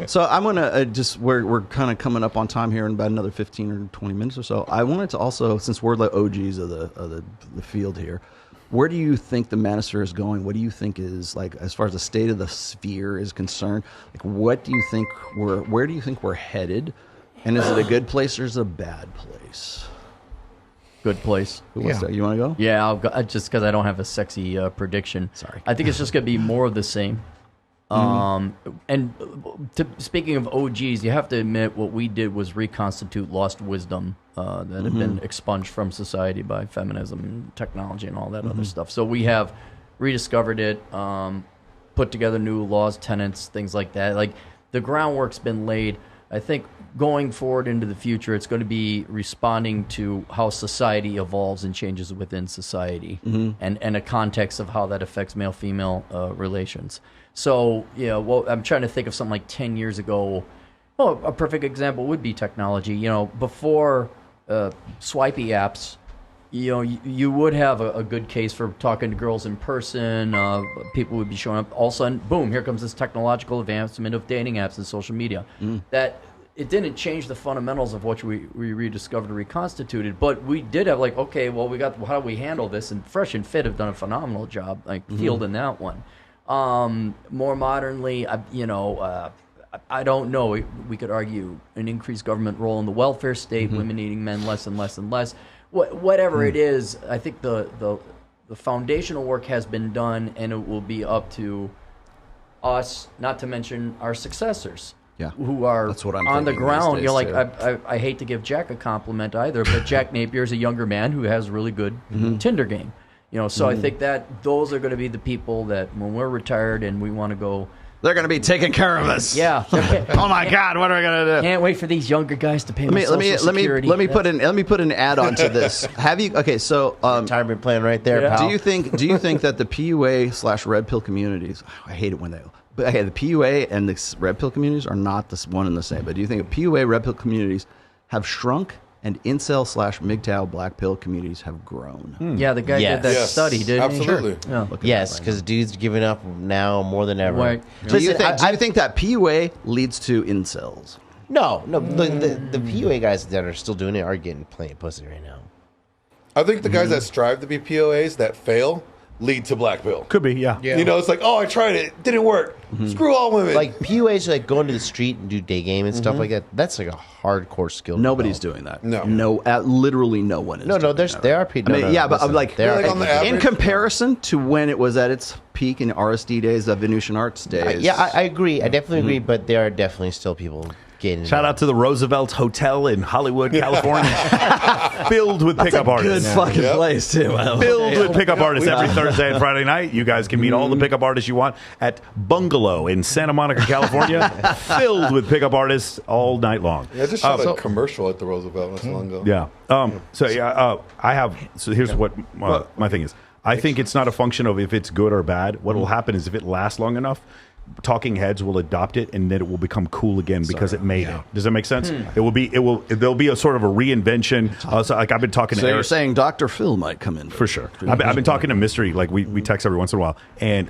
So I'm gonna we're kind of coming up on time here in about another 15 or 20 minutes or so. I wanted to also, since we're the OGs of the field here, where do you think the Manosphere is going? What do you think is, like, as far as the state of the sphere is concerned? Like, what do you think where do you think we're headed? And is it a good place or is it a bad place? Good place. Who wants to, you want to go? Yeah, I'll go, just because I don't have a sexy prediction. Sorry. I think it's just going to be more of the same. And speaking of OGs, you have to admit what we did was reconstitute lost wisdom that had been expunged from society by feminism and technology and all that other stuff. So we have rediscovered it, put together new laws, tenets, things like that. Like, the groundwork's been laid. I think going forward into the future, it's going to be responding to how society evolves and changes within society, and a context of how that affects male-female relations. So, well, I'm trying to think of something like 10 years ago. Well, a perfect example would be technology. Before swipey apps, you would have a good case for talking to girls in person. People would be showing up. All of a sudden, boom, here comes this technological advancement of dating apps and social media. That it didn't change the fundamentals of what we rediscovered or reconstituted, but we did have, like, okay, well, how do we handle this? And Fresh and Fit have done a phenomenal job, like, fielding that one. More modernly, I don't know. We could argue an increased government role in the welfare state, women eating men less and less and less. Whatever it is, I think the foundational work has been done, and it will be up to us, not to mention our successors, who are That's what I'm on the thinking ground. these You're like, days, I hate to give Jack a compliment either, but Jack Napier is a younger man who has a really good Tinder game. So I think that those are going to be the people that when we're retired and we want to go, They're going to be taking care of us. yeah. Oh my God, what are we going to do? Can't wait for these younger guys to pay me Social Security. Let me put an add on to this. Have you? Okay, so Retirement plan right there, Yeah. pal. do you think that the PUA/red pill communities? I hate it when they. But okay, the PUA and the red pill communities are not the one and the same. But do you think the PUA red pill communities have shrunk and incel/MGTOW black pill communities have grown? Yeah, the guy Yes. did that Yes, study, didn't absolutely. he? Yeah. Yes, because dude's giving up now more than ever. Right. Do you Listen, think that PUA leads to incels? No. The PUA guys that are still doing it are getting plenty of pussy right now. I think the guys that strive to be POAs that fail lead to black pill. Could be, yeah. It's like, oh, I tried it didn't work. Screw all women. Like PUAs, like going to the street and do day game and stuff like that. That's like a hardcore skill. to Nobody's develop. doing that. No. literally no one is. No, doing there's that. there are people. I mean, yeah, but I'm like, there like are on the people- average- in comparison to when it was at its peak in RSD days, Venusian Arts days. I agree. I definitely agree. But there are definitely still people getting. Shout out to the Roosevelt Hotel in Hollywood, California. Filled with pickup Good artists. fucking Yep. place too. Filled with pickup artists every Thursday and Friday night. You guys can meet all the pickup artists you want at Bungalow in Santa Monica, California. Filled with pickup artists all night long. I just shot a commercial at the Roosevelt not so long ago. Yeah. I have. So here's what my thing is. I think it's not a function of if it's good or bad. What will happen is if it lasts long enough, talking heads will adopt it, and then it will become cool again because it made it. Does that make sense? There'll be a sort of a reinvention. So like I've been talking to So you're Eric. saying Dr. Phil might come in For sure. I've been talking to Mystery. Like we text every once in a while, and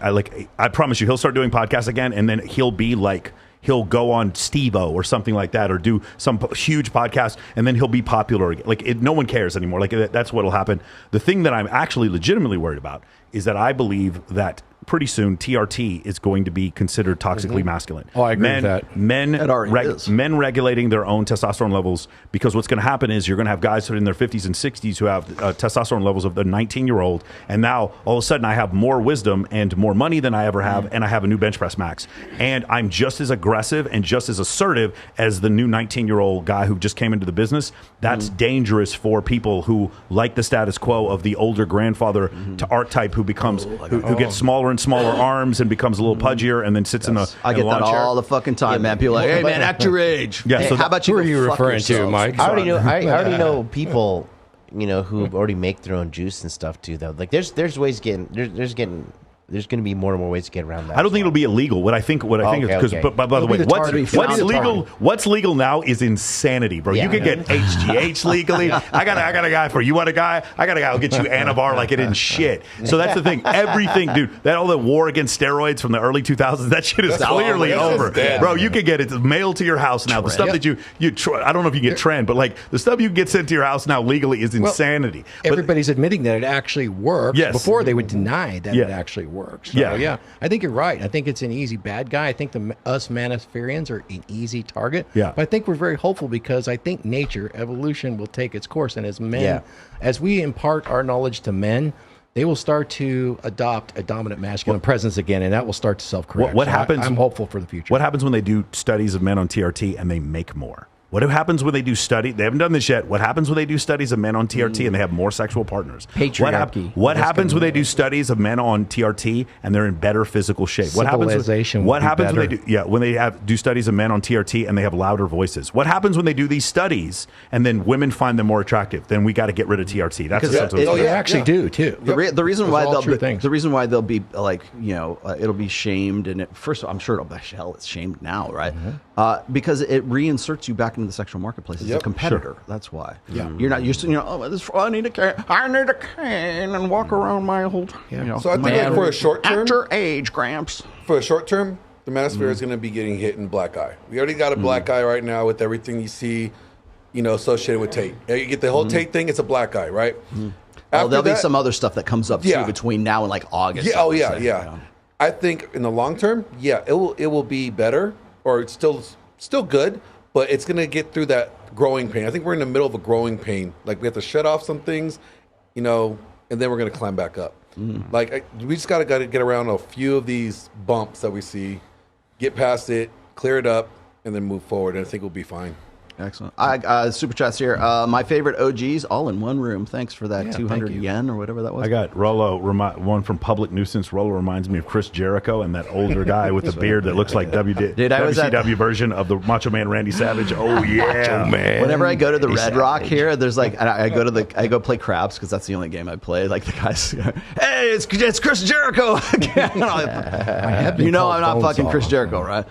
I promise you, he'll start doing podcasts again, and then he'll be like. He'll go on Steve-O or something like that, or do some huge podcast, and then he'll be popular again. Like no one cares anymore. Like that's what'll happen. The thing that I'm actually legitimately worried about is that I believe that pretty soon TRT is going to be considered toxically masculine. Oh, I agree with that. Men It already is. men regulating their own testosterone levels, because what's going to happen is you're going to have guys who are in their 50s and 60s who have testosterone levels of the 19-year-old, and now all of a sudden I have more wisdom and more money than I ever have, and I have a new bench press max, and I'm just as aggressive and just as assertive as the new 19-year-old guy who just came into the business. That's dangerous for people who like the status quo of the older grandfather to archetype who becomes who gets smaller and smaller arms and becomes a little pudgier and then sits in the I get that all the fucking time, man. People are like, hey, man, act your age. Yeah, Hey, so how about you Who are go you fuck referring to, yourselves? Mike? I already know people, who already make their own juice and stuff too. Though, like there's ways getting There's going to be more and more ways to get around that. I don't think it'll be illegal. What I think is because, okay. but by the It'll way, be the target. what's legal now is insanity, bro. Yeah. You can get HGH legally. I got a guy for you. Want a guy? I got a guy who'll get you Anavar like it in shit. So that's the thing. Everything, dude. That all the war against steroids from the early 2000s. That shit is clearly over, bro. You can get it mailed to your house now. The stuff that you I don't know if you can get trend, but like the stuff you can get sent to your house now legally is insanity. But Everybody's admitting that it actually works. Yes. Before they would deny that Yeah. it actually works. So, Yeah. I think you're right. I think it's an easy bad guy. I think us Maniferians are an easy target. Yeah. But I think we're very hopeful because I think nature, evolution will take its course. And as men, Yeah. as we impart our knowledge to men, they will start to adopt a dominant masculine presence again, and that will start to self-correct. What So happens? I'm hopeful for the future. What happens when they do studies of men on TRT and they make more? What happens when they do study? They haven't done this yet. What happens when they do studies of men on TRT and they have more sexual partners? Patriarchy. What happens when they do studies of men on TRT and they're in better physical shape? What happens? Civilization What will be happens when they better. do? Yeah, when they do studies of men on TRT and they have louder voices? What happens when they do these studies and then women find them more attractive? Then we got to get rid of TRT. That's Because essentially. it- They yeah, actually do too. The reason why Those are all true they'll things. the reason why they'll be like it'll be shamed and first I'm sure it'll be hell it's shamed now right because it reinserts you back into the sexual marketplace as a Yep. competitor. That's why. Yeah. You're not used to I need a cane and walk around my whole So I think like for a short term, at your age, Gramps. for a short term, the manosphere is going to be getting hit in black eye. We already got a black eye right now with everything you see, associated with Tate. You get the whole Tate thing; it's a black eye, right? Oh, After there'll be that- some other stuff that comes up Yeah. too between now and like August. Yeah. I Oh would yeah, say, yeah. I think in the long term, it will be better, or it's still good, but it's going to get through that growing pain. I think we're in the middle of a growing pain. Like we have to shut off some things, and then we're going to climb back up. Like we just got to get around a few of these bumps that we see, get past it, clear it up, and then move forward. And I think we'll be fine. Excellent. Super chats here. My favorite OGs, all in one room. Thanks for that 200 thank you. yen or whatever that was. I got Rollo, one from Public Nuisance. Rollo reminds me of Chris Jericho and that older guy with the beard that looks like Dude, I was at- WCW version of the Macho Man Randy Savage. Oh yeah, man. Whenever I go to the Red Rock here, there's like I go play craps because that's the only game I play. Like the guys, hey, it's Chris Jericho again. have been I'm called not fucking Bonesaw. Chris Jericho, right?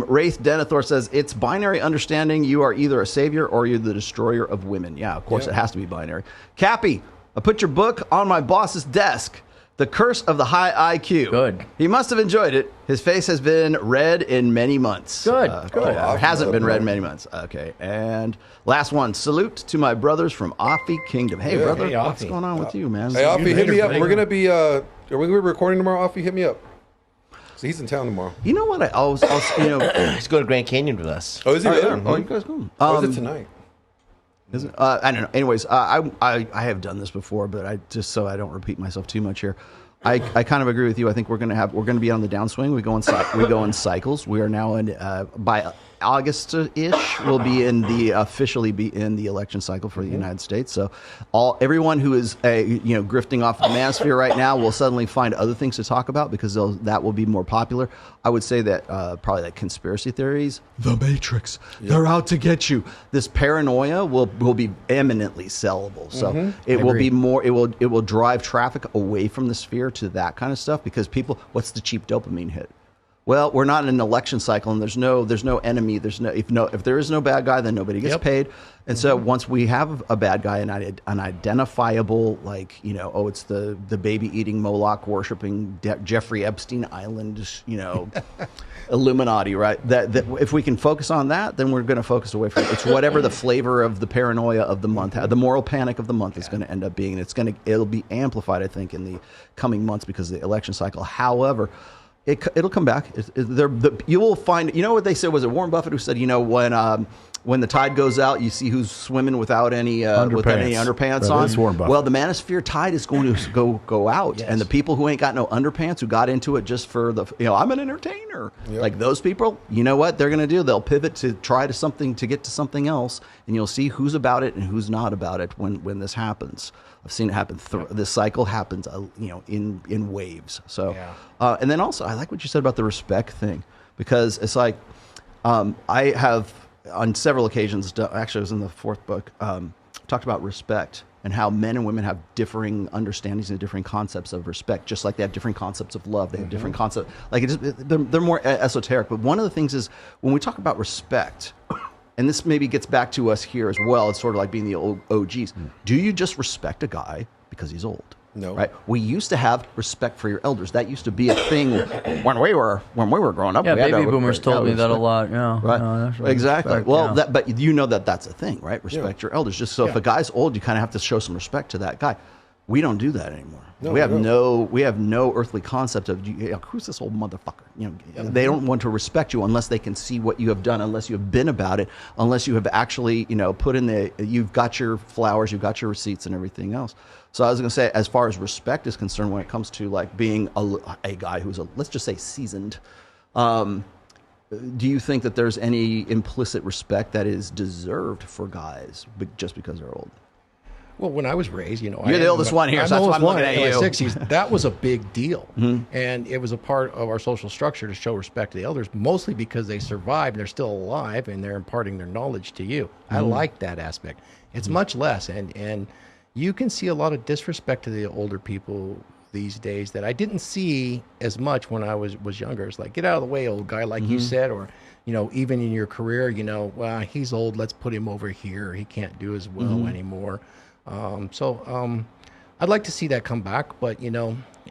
Wraith Denethor says it's binary understanding. You are either a savior or you're the destroyer of women. Yeah, of course it has to be binary. Cappy, I put your book on my boss's desk. The Curse of the High IQ. Good. He must have enjoyed it. His face has been red in many months. Good, Good. awesome. Hasn't been red in many months. Okay. And last one. Salute to my brothers from Offie Kingdom. Hey, Yeah. brother. Hey, What's Offie. going on with you, man? Hey, Offie, hit me up. buddy. We're gonna be. Are we gonna be recording tomorrow? Offie, hit me up. So he's in town tomorrow. You know what? I always Let's go to Grand Canyon with us. Oh, is he really? Oh, you guys go. Or is it tonight? Isn't, I don't know. Anyways, I have done this before, but I just so I don't repeat myself too much here. I kind of agree with you. I think we're gonna be on the downswing. We go in cycles. We are now in by August-ish. We'll be officially be in the election cycle for the United States. So everyone who is grifting off the manosphere right now will suddenly find other things to talk about because that will be more popular. I would say that probably like conspiracy theories, the Matrix, they're out to get you. This paranoia will be eminently sellable. So it will be more. It will drive traffic away from the sphere to that kind of stuff because people. What's the cheap dopamine hit? Well, we're not in an election cycle, and there's no enemy. If there is no bad guy, then nobody gets paid. And so once we have a bad guy, an identifiable, it's the baby eating Moloch worshiping Jeffrey Epstein Island, Illuminati, right? That if we can focus on that, then we're going to focus away from it. It's whatever the flavor of the paranoia of the month, the moral panic of the month is going to end up being. It'll be amplified, I think, in the coming months because of the election cycle. However, it'll come back. You will find. You know what they said? Was it Warren Buffett who said? When the tide goes out, you see who's swimming without any underpants Right, on. that's Warren Buffett. Well, the manosphere tide is going to go out, and the people who ain't got no underpants, who got into it just for I'm an entertainer, like those people. You know what they're going to do? They'll pivot to to get to something else, and you'll see who's about it and who's not about it when this happens. I've seen it happen. This cycle happens, in waves. So, and then also, I like what you said about the respect thing because it's like I have on several occasions. Actually, it was in the fourth book. Talked about respect and how men and women have differing understandings and differing concepts of respect, just like they have different concepts of love. They have different concepts. Like they're more esoteric. But one of the things is when we talk about respect, and this maybe gets back to us here as well. It's sort of like being the old OGs. Do you just respect a guy because he's old? No. Right. We used to have respect for your elders. That used to be a thing when we were growing up. Yeah, we had baby to- boomers told me that a respect. lot. Yeah, Right. no, that's right. Exactly. Respect, Well, yeah. but you know that's a thing, right? Respect your elders. Just so if a guy's old, you kind of have to show some respect to that guy. We don't do that anymore. No, we have we don't. we have no earthly concept of who's this old motherfucker. They don't want to respect you unless they can see what you have done, unless you have been about it, unless you have actually put in you've got your flowers, you've got your receipts and everything else. So I was going to say, as far as respect is concerned, when it comes to like being a guy who's let's just say seasoned. Do you think that there's any implicit respect that is deserved for guys just because they're old? Well, when I was raised, You're the oldest one here, so that's why I'm looking at in you. my 60s. That was a big deal. And it was a part of our social structure to show respect to the elders, mostly because they survived and they're still alive and they're imparting their knowledge to you. I like that aspect. It's much less. And you can see a lot of disrespect to the older people these days that I didn't see as much when I was younger. It's like, get out of the way, old guy, like you said, or even in your career, well, he's old, let's put him over here. He can't do as well anymore. I'd like to see that come back, but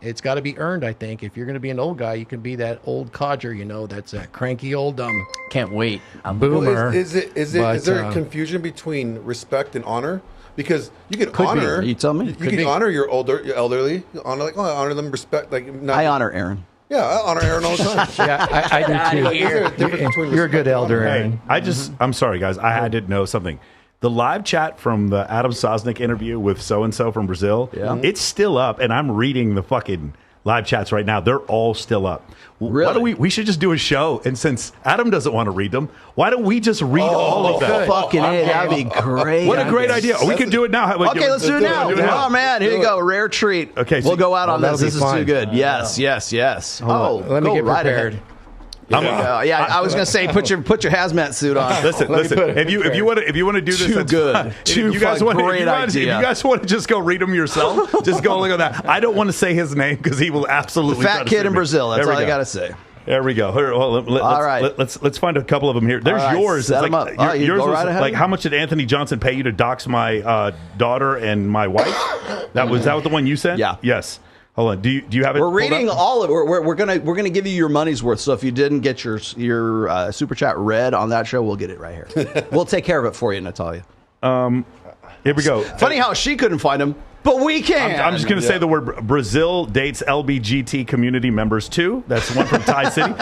it's got to be earned. I think if you're going to be an old guy, you can be that old codger, that's a cranky old Can't wait. boomer. Is there a confusion between respect and honor? Because you can honor. You tell me. You can honor your elderly. Honor honor them. Respect I honor Aaron. Yeah, I honor Aaron all the time. Yeah, I do too. Is there a difference between You're a good respect and elder, honor? Aaron. I'm sorry, guys. I had to know something. The live chat from the Adam Sosnick interview with so-and-so from Brazil, it's still up, and I'm reading the fucking live chats right now. They're all still up. Really? Why don't we should just do a show, and since Adam doesn't want to read them, why don't we just read all of them? Fucking A, that'd be great. What a great idea. We could do it now. Okay, let's do it now. Oh, man, here you go. Rare treat. Okay, so- we'll go out on that'll this. be This is fine. too good. Yes. Oh, Let me go get right prepared. ahead. I was gonna say put your hazmat suit on. Listen. put it If you want to do this, Too that's good. fine. If Too you guys fun. want, Great if idea. you guys want to just go read them yourself, just go look at that. I don't want to say his name because he will absolutely try Fat to kid sue in me. Brazil. That's There we all I go. gotta say. There we go. Here, well, All right. Let's find a couple of them here. There's All right, yours. set It's 'em up. like, Oh, you yours go was right ahead. like, how much did Anthony Johnson pay you to dox my daughter and my wife? That was the one you sent? Yeah. Yes. Hold on. Do you have it? We're pulled reading up? all of it. We're gonna give you your money's worth. So if you didn't get your super chat read on that show, we'll get it right here. We'll take care of it for you, Natalia. Here we go. Funny how she couldn't find him, but we can. I'm just going to say the word Brazil dates LBGT community members too. That's one from Thai City.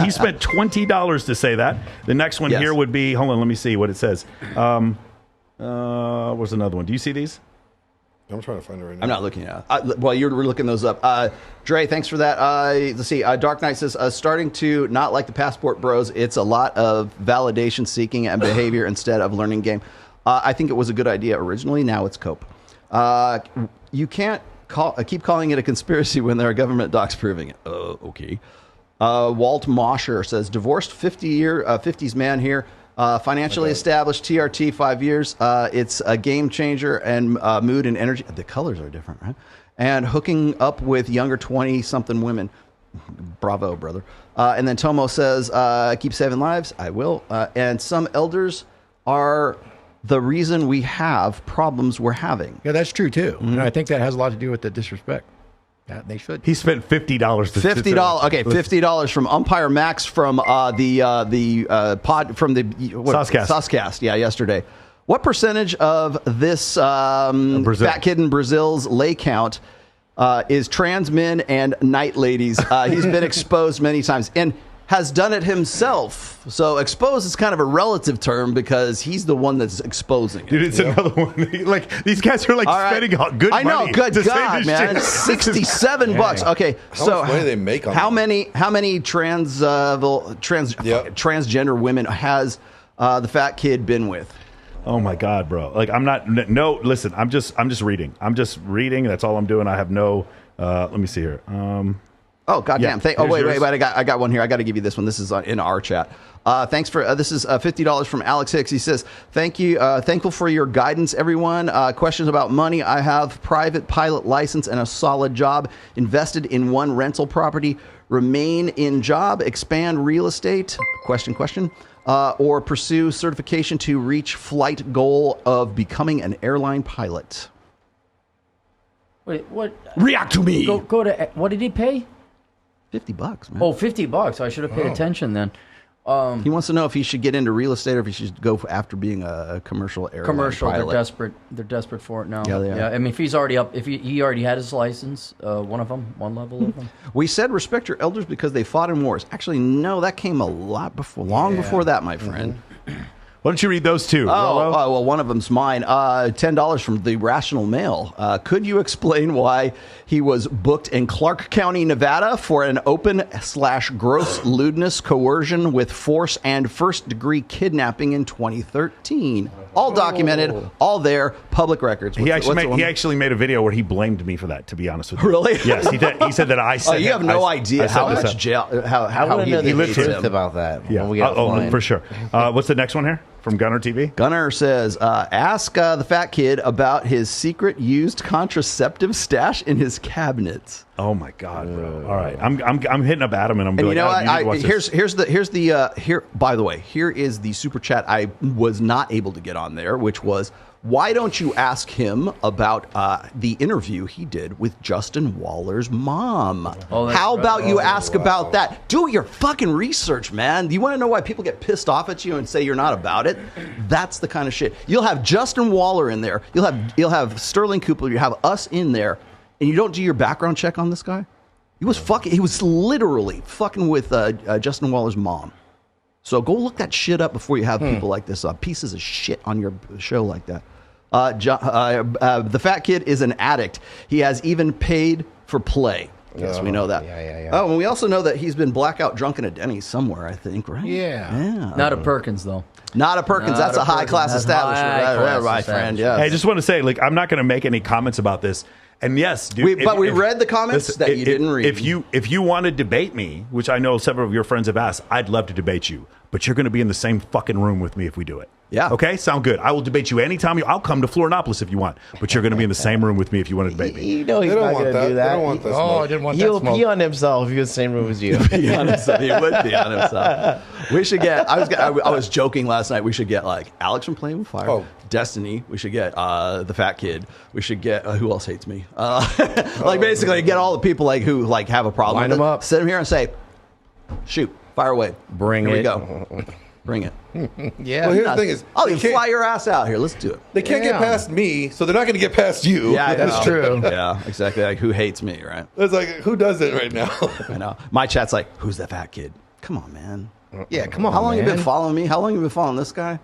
He spent $20 to say that. The next one Yes. here would be, hold on, let me see what it says. Where's another one? Do you see these? I'm trying to find it right now. I'm not looking at it. Well, you're looking those up. Dre, thanks for that. Let's see. Dark Knight says, starting to not like the passport bros. It's a lot of validation seeking and behavior instead of learning game. I think it was a good idea originally. Now it's cope. You can't keep calling it a conspiracy when there are government docs proving it. Okay. Walt Mosher says, divorced 50s man here. Financially established, TRT, 5 years. It's a game changer and mood and energy. The colors are different, right? And hooking up with younger 20-something women. Bravo, brother. And then Tomo says, keep saving lives. I will. And some elders are the reason we have problems we're having. Yeah, that's true too. And I think that has a lot to do with the disrespect. Yeah, they should. He spent $50. $50. Okay, $50 from Umpire Max from the pod from the Saucecast. Saucecast. Yeah, yesterday. What percentage of this fat kid in Brazil's lay count is trans men and night ladies? He's been exposed many times and has done it himself. So exposed is kind of a relative term because he's the one that's exposing it. Dude, it's another one. Like these guys are like All right. spending good money. I know, good to say God, this man. shit. $67. Okay, so much money do they make on how that? many transgender women has the fat kid been with? Oh my God, bro! Like I'm not. No, listen. I'm just reading. I'm just reading. That's all I'm doing. I have no. Let me see here. Oh goddamn! Yeah, Oh here's wait, yours. I got one here. I got to give you this one. This is in our chat. Thanks for this is $50 from Alex Hicks. He says, "Thank you, thankful for your guidance, everyone. Questions about money? I have private pilot license and a solid job. Invested in one rental property. Remain in job. Expand real estate? Question. Or pursue certification to reach flight goal of becoming an airline pilot." Wait, what? React to me. Go to. What did he pay? $50, man. Oh, $50. I should have paid attention then. He wants to know if he should get into real estate or if he should go after being a commercial airline pilot. They're desperate. They're desperate for it now. Yeah, they are. I mean, if he's already up, if he already had his license, one level of them. We said respect your elders because they fought in wars. Actually, no, that came a lot before, long before that, my friend. Why don't you read those two? Rollo? Well, one of them's mine. $10 from the Rational Mail. Could you explain why he was booked in Clark County, Nevada for an open/gross lewdness, coercion with force, and first-degree kidnapping in 2013? All documented, all there, public records. He actually made a video where he blamed me for that. To be honest with you, Really? Yes, he did. He said that I said. Oh, you have no idea said how this much up. jail, I how want to know the hates truth him. about that. Yeah, When we get offline. for sure. What's the next one here from Gunner TV? Gunner says, ask the fat kid about his secret used contraceptive stash in his cabinets. Oh my God, bro! All right, I'm hitting up Adam and I'm. And like, you know Adam, what? you need to watch this. Here. By the way, here is the super chat I was not able to get on there, which was, why don't you ask him about the interview he did with Justin Waller's mom? Oh, that's How right. about you ask about that? Do your fucking research, man. Do you want to know why people get pissed off at you and say you're not about it? That's the kind of shit. You'll have Justin Waller in there. You'll have Sterling Cooper. You have us in there, and you don't do your background check on this guy. He was literally fucking with Justin Waller's mom. So go look that shit up before you have people like this pieces of shit on your show like that. The fat kid is an addict. He has even paid for play. Yes, we know that. Yeah. Oh, and we also know that he's been blackout drunk in a Denny's somewhere, I think, right? Yeah. Not a Perkins though. Not a Perkins. Not That's a a high class Perkins. That's establishment. high-class Right, friend. Yeah. Hey, I just want to say, like, I'm not going to make any comments about this. And yes, dude, We read the comments that you didn't read. If you want to debate me, which I know several of your friends have asked, I'd love to debate you. But you're going to be in the same fucking room with me if we do it. Yeah. Okay. Sound good. I will debate you anytime. I'll come to Florianopolis if you want. But you're going to be in the same room with me if you want to debate me. You know he's They not don't want going to that. do They that. don't want that Oh, I smoke. didn't want that He'll smoke. pee on himself if he was in the same room as you. Be honest, he would be on himself. We should get. I was joking last night. We should get like Alex from Playing with Fire, Oh. Destiny. We should get the fat kid. We should get who else hates me? Like basically get all the people like who like have a problem. Line with them it. up. Sit them here and say, shoot, fire away. Bring Here it. we go. Bring it. Yeah. Well, here's the thing is, I'll they even can't- fly your ass out here. Let's do it. They can't get Yeah. past me, so they're not going to get past you. Yeah, I That's know. true. Yeah, exactly. Like who hates me, right? It's like, who does it right now? I know. My chat's like, who's that fat kid? Come on, man. Yeah, come on. How long man. you been following me? How long you been following this guy?